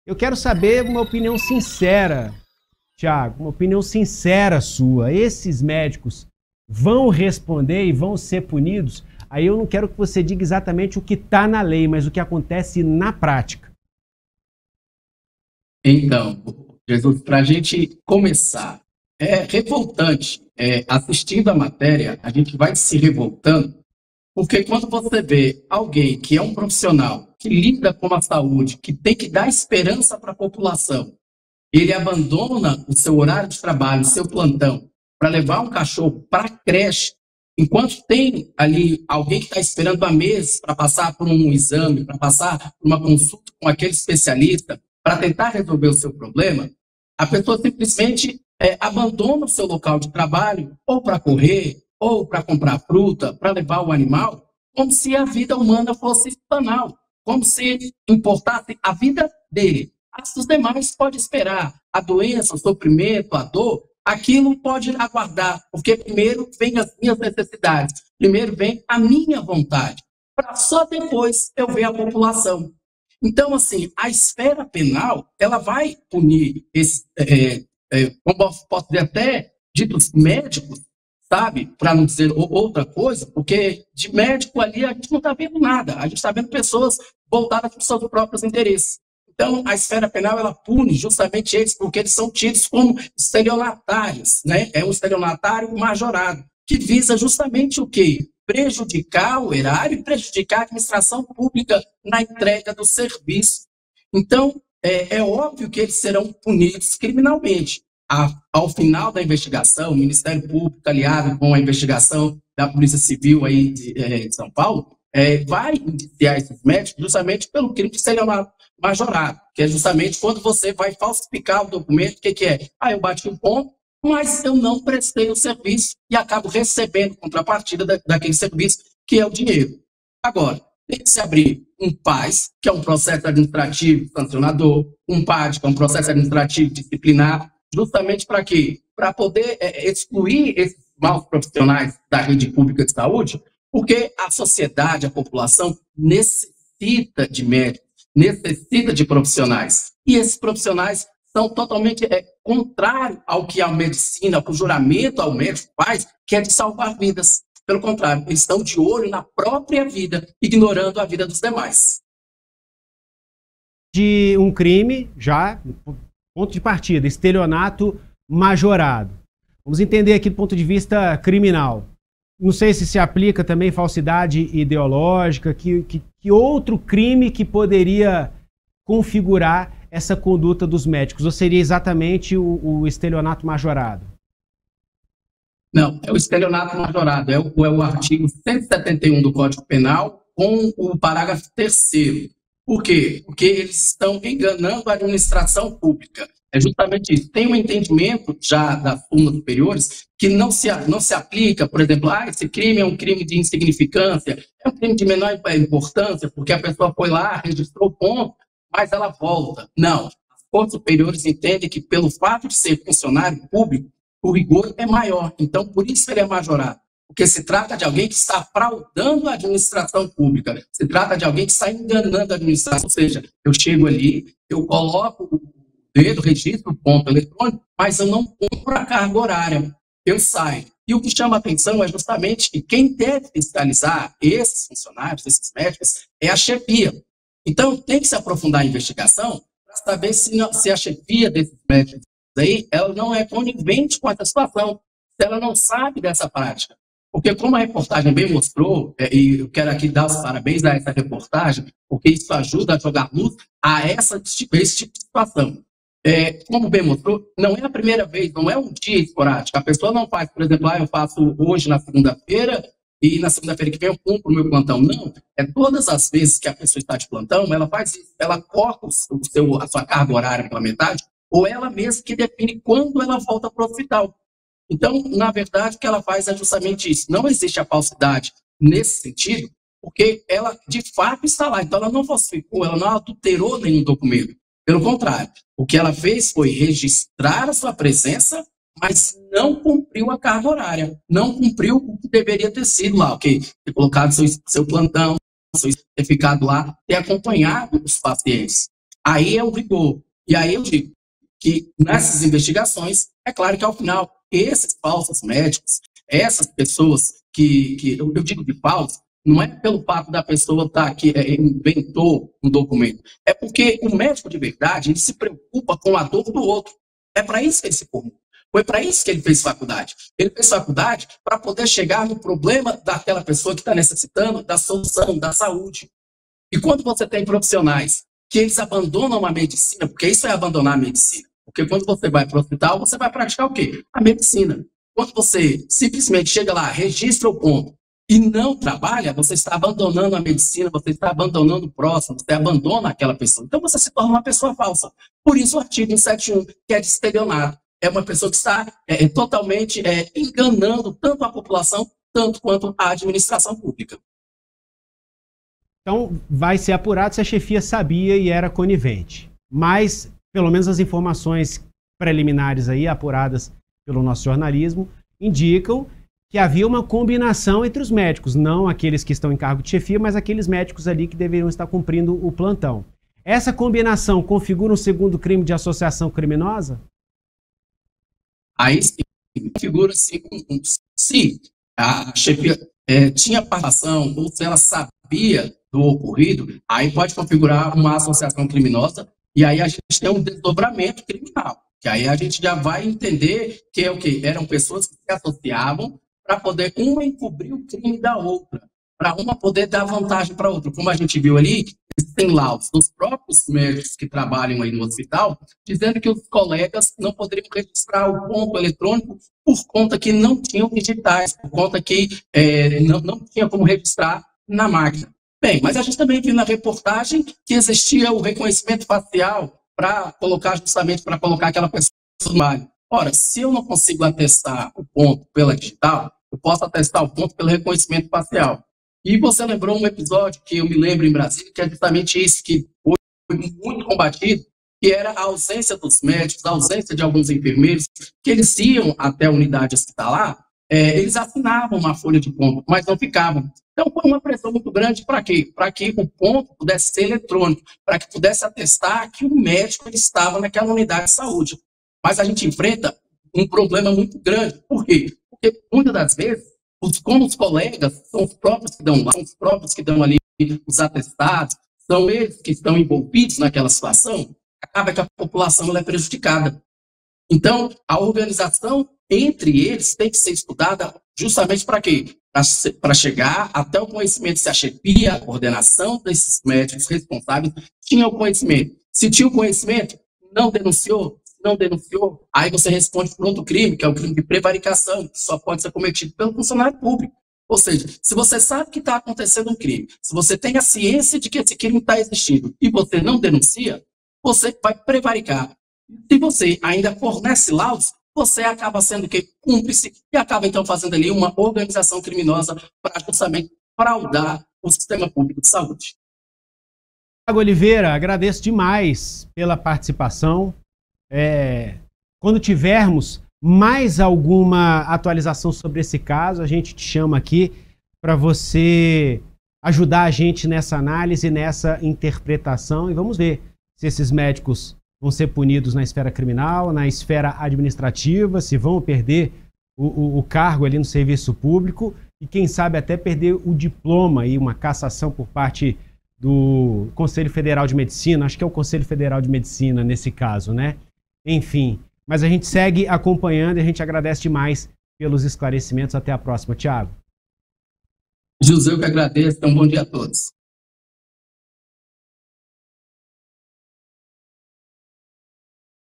Eu quero saber uma opinião sincera, Tiago, uma opinião sincera sua. Esses médicos vão responder e vão ser punidos? Aí eu não quero que você diga exatamente o que está na lei, mas o que acontece na prática. Então, Jesus, para a gente começar, é revoltante. Assistindo a matéria, a gente vai se revoltando, porque quando você vê alguém que é um profissional, que lida com a saúde, que tem que dar esperança para a população, ele abandona o seu horário de trabalho, o seu plantão, para levar um cachorro para a creche, enquanto tem ali alguém que está esperando há meses para passar por um exame, para passar por uma consulta com aquele especialista, para tentar resolver o seu problema, a pessoa simplesmente abandona o seu local de trabalho, ou para correr, ou para comprar fruta, para levar o animal, como se a vida humana fosse banal, como se importasse a vida dele. As dos demais pode esperar. A doença, o sofrimento, a dor, aquilo pode aguardar, porque primeiro vem as minhas necessidades, primeiro vem a minha vontade, para só depois eu ver a população. Então, assim, a esfera penal, ela vai punir como eu posso dizer, até ditos médicos, sabe? Para não dizer outra coisa, porque de médico ali a gente não está vendo nada, a gente está vendo pessoas voltadas para os seus próprios interesses. Então, a esfera penal, ela pune justamente eles, porque eles são tidos como estelionatários, né? É um estelionatário majorado, que visa justamente o quê? Prejudicar o erário e prejudicar a administração pública na entrega do serviço. Então, é óbvio que eles serão punidos criminalmente. Ao final da investigação, o Ministério Público, aliado com a investigação da Polícia Civil aí de São Paulo, vai indiciar esses médicos justamente pelo crime de estelionato majorado, que é justamente quando você vai falsificar o documento, o que é? Eu bati um ponto, mas eu não prestei o serviço e acabo recebendo contrapartida daquele serviço, que é o dinheiro. Agora, tem que se abrir um PAS, que é um processo administrativo sancionador, um PAD, que é um processo administrativo disciplinar, justamente para quê? Para poder excluir esses maus profissionais da rede pública de saúde, porque a sociedade, a população necessita de médicos, necessita de profissionais. E esses profissionais são totalmente contrários ao que a medicina, ao que o juramento ao médico faz, que é de salvar vidas. Pelo contrário, eles estão de olho na própria vida, ignorando a vida dos demais. De um crime, já, ponto de partida, estelionato majorado. Vamos entender aqui do ponto de vista criminal. Não sei se aplica também falsidade ideológica, que outro crime que poderia configurar essa conduta dos médicos? Ou seria exatamente o estelionato majorado? Não, é o estelionato majorado, é o artigo 171 do Código Penal, com o parágrafo 3º. Por quê? Porque eles estão enganando a administração pública. É justamente isso. Tem um entendimento já das turmas superiores que não se aplica, por exemplo, esse crime é um crime de insignificância, é um crime de menor importância, porque a pessoa foi lá, registrou o ponto, mas ela volta. Não. As cortes superiores entendem que, pelo fato de ser funcionário público, o rigor é maior. Então, por isso ele é majorado. Porque se trata de alguém que está fraudando a administração pública, se trata de alguém que está enganando a administração, ou seja, eu chego ali, eu coloco o dedo, registro o ponto eletrônico, mas eu não compro a carga horária, eu saio. E o que chama a atenção é justamente que quem deve fiscalizar esses funcionários, esses médicos, é a chefia. Então, tem que se aprofundar a investigação para saber se a chefia desses médicos aí, ela não é conivente com essa situação, se ela não sabe dessa prática. Porque como a reportagem bem mostrou, e eu quero aqui dar os parabéns a essa reportagem, porque isso ajuda a jogar luz a esse tipo de situação. Como bem mostrou, não é a primeira vez, não é um dia esporádico. A pessoa não faz, por exemplo, eu faço hoje na segunda-feira, e na segunda-feira que vem eu cumpro o meu plantão. Não, todas as vezes que a pessoa está de plantão, ela faz isso, ela corta a sua carga horária pela metade, ou ela mesma que define quando ela volta para o hospital. Então, na verdade, o que ela faz é justamente isso. Não existe a falsidade nesse sentido, porque ela, de fato, está lá. Então, ela não falsificou, ela não adulterou nenhum documento. Pelo contrário, o que ela fez foi registrar a sua presença, mas não cumpriu a carga horária. Não cumpriu o que deveria ter sido lá, ok? Ter colocado seu plantão, ter ficado lá, ter acompanhado os pacientes. Aí é o rigor. E aí eu digo que nessas investigações, é claro que ao final, esses falsos médicos, essas pessoas que eu digo de falso, não é pelo fato da pessoa estar aqui, inventou um documento, é porque o médico de verdade, ele se preocupa com a dor do outro. É para isso que ele se formou. Foi para isso que ele fez faculdade. Ele fez faculdade para poder chegar no problema daquela pessoa que está necessitando da solução, da saúde. E quando você tem profissionais que eles abandonam a medicina, porque isso é abandonar a medicina. Porque quando você vai para o hospital, você vai praticar o quê? A medicina. Quando você simplesmente chega lá, registra o ponto e não trabalha, você está abandonando a medicina, você está abandonando o próximo, você abandona aquela pessoa. Então você se torna uma pessoa falsa. Por isso o artigo 171, que é de estelionato. É uma pessoa que está totalmente enganando tanto a população, tanto quanto a administração pública. Então, vai ser apurado se a chefia sabia e era conivente. Mas, pelo menos as informações preliminares aí, apuradas pelo nosso jornalismo, indicam que havia uma combinação entre os médicos, não aqueles que estão em cargo de chefia, mas aqueles médicos ali que deveriam estar cumprindo o plantão. Essa combinação configura um segundo crime de associação criminosa? Aí sim, configura sim, se a chefia tinha participação ou se ela sabia do ocorrido, aí pode configurar uma associação criminosa e aí a gente tem um desdobramento criminal, que aí a gente já vai entender que é o quê? Eram pessoas que se associavam para poder uma encobrir o crime da outra, para uma poder dar vantagem para a outra. Como a gente viu ali, tem laudos dos próprios médicos que trabalham aí no hospital, dizendo que os colegas não poderiam registrar o ponto eletrônico por conta que não tinham digitais, por conta que não tinha como registrar na máquina. Bem, mas a gente também viu na reportagem que existia o reconhecimento facial para colocar justamente para colocar aquela pessoa no trabalho. Ora, se eu não consigo atestar o ponto pela digital, eu posso atestar o ponto pelo reconhecimento facial. E você lembrou um episódio que eu me lembro em Brasília, que é justamente isso, que foi muito combatido, que era a ausência dos médicos, a ausência de alguns enfermeiros, que eles iam até a unidade hospitalar, eles assinavam uma folha de ponto, mas não ficavam. Então, foi uma pressão muito grande para quê? Para que o ponto pudesse ser eletrônico, para que pudesse atestar que o médico estava naquela unidade de saúde. Mas a gente enfrenta um problema muito grande. Por quê? Porque, muitas das vezes, como os colegas são os próprios que dão lá, são os próprios que dão ali os atestados, são eles que estão envolvidos naquela situação, acaba que a população é prejudicada. Então, a organização entre eles tem que ser estudada justamente para quê? Para chegar até o conhecimento se a chefia, a coordenação desses médicos responsáveis tinha o conhecimento. Se tinha o conhecimento, não denunciou, aí você responde por outro crime, que é o crime de prevaricação, que só pode ser cometido pelo funcionário público. Ou seja, se você sabe que está acontecendo um crime, se você tem a ciência de que esse crime está existindo e você não denuncia, você vai prevaricar. Se você ainda fornece laudos, você acaba sendo que cúmplice e acaba então fazendo ali uma organização criminosa para justamente fraudar o sistema público de saúde. Tiago Oliveira, agradeço demais pela participação. Quando tivermos mais alguma atualização sobre esse caso, a gente te chama aqui para você ajudar a gente nessa análise, nessa interpretação, e vamos ver se esses médicos vão ser punidos na esfera criminal, na esfera administrativa, se vão perder o cargo ali no serviço público e quem sabe até perder o diploma e uma cassação por parte do Conselho Federal de Medicina, acho que é o Conselho Federal de Medicina nesse caso, né? Enfim, mas a gente segue acompanhando e a gente agradece demais pelos esclarecimentos. Até a próxima, Tiago. José, eu que agradeço. Então, bom dia a todos.